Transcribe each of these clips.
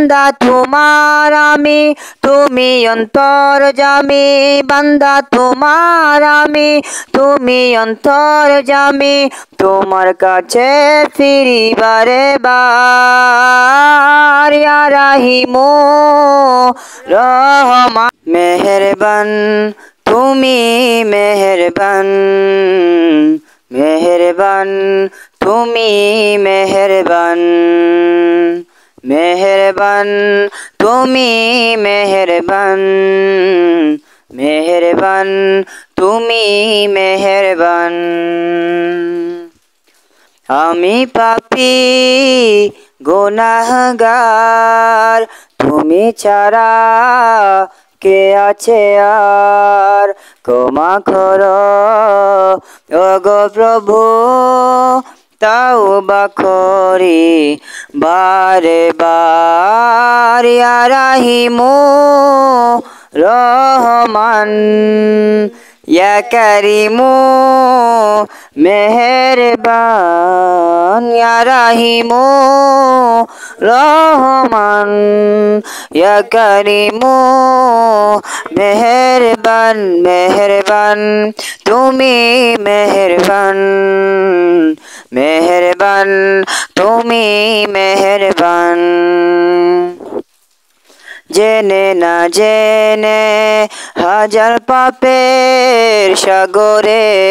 বান্দা তোমার আমি, তুমি অন্তর্যামী। বান্দা তোমার আমি, তুমি অন্তর্যামী। তোমার কাছে ফিরি বারে বার। ইয়া রাহিমু রহমান মেহেরবান, তুমি মেহেরবান। মেহেরবান, তুমি মেহেরবান। মেহেরবান, তুমি মেহেরবান। মেহেরবান, তুমি মেহেরবান। আমি পাপী গুনাহগার, তুমি ছাড়া কে আছে আর। ক্ষমা করো ওগো প্রভু, তাওবা করি বারে বার। ইয়া রাহিমু রহমান, ইয়া কারিমু মেহেরবান। ইয়া রাহিমু রহমান, ইয়া কারিমু মেহেরবান। মেহেরবান, তুমি মেহেরবান। মেহেরবান, তুমি মেহেরবান। জেনে না জেনে হাজার পাপের সাগরে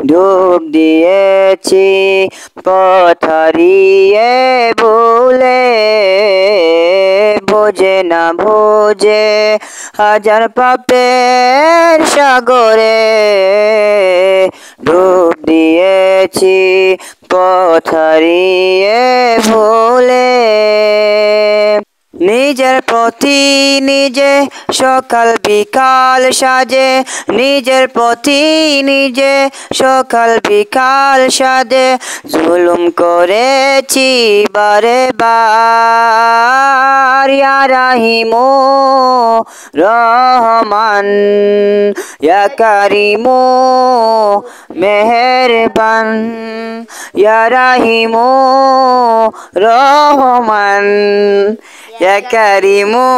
ডুব দিয়েছি পথ হারিয়ে ভুলে। বোঝে না বোঝে হাজার পাপের সাগরে ডুব দিয়েছি পথ হারিয়ে ভুলে। নিজের প্রতি নিজে সকাল বিকাল সাজে, নিজের প্রতি নিজে সকাল বিকাল সাজে। জুলুম করেছি বারে বার। ইয়া রাহিমু রহমান, ইয়া কারিমু মেহেরবান। ইয়া রাহিমু রহমান, ইয়া কারিমু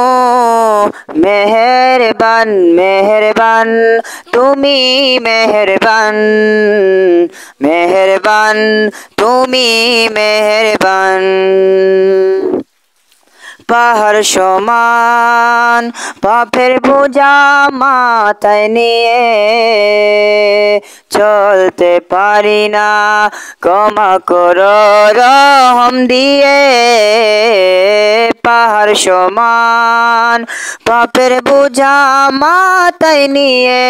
মেহেরবান। মেহেরবান, তুমি মেহেরবান। মেহেরবান, তুমি মেহেরবান। পাহাড় সমান পাপের বোঝা মাথায় নিয়ে চলতে পারি না, ক্ষমা করো রহম দিয়ে। পাহাড় সমান পাপের বোঝা মাথায় নিয়ে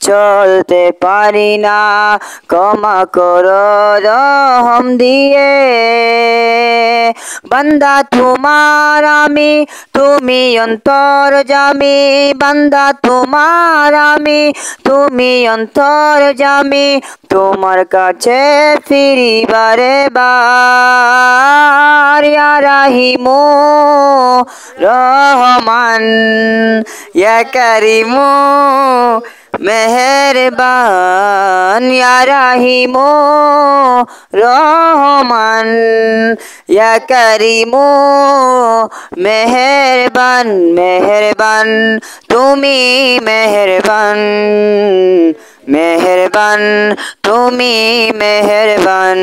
চলতে পারি না, ক্ষমা করো রহম দিয়ে। বান্দা তোমার আমি, তুমি অন্তর্যামী। বান্দা তোমার আমি, তুমি অন্তর্যামী। তোমার কাছে ফিরি বারে বার। ইয়া রাহিমু রহমান, ইয়া কারিমু মেহেরবান। ইয়া রাহিমু রহমান, ইয়া কারিমু মেহেরবান। মেহেরবান, তুমি মেহেরবান। মেহেরবান, তুমি মেহেরবান।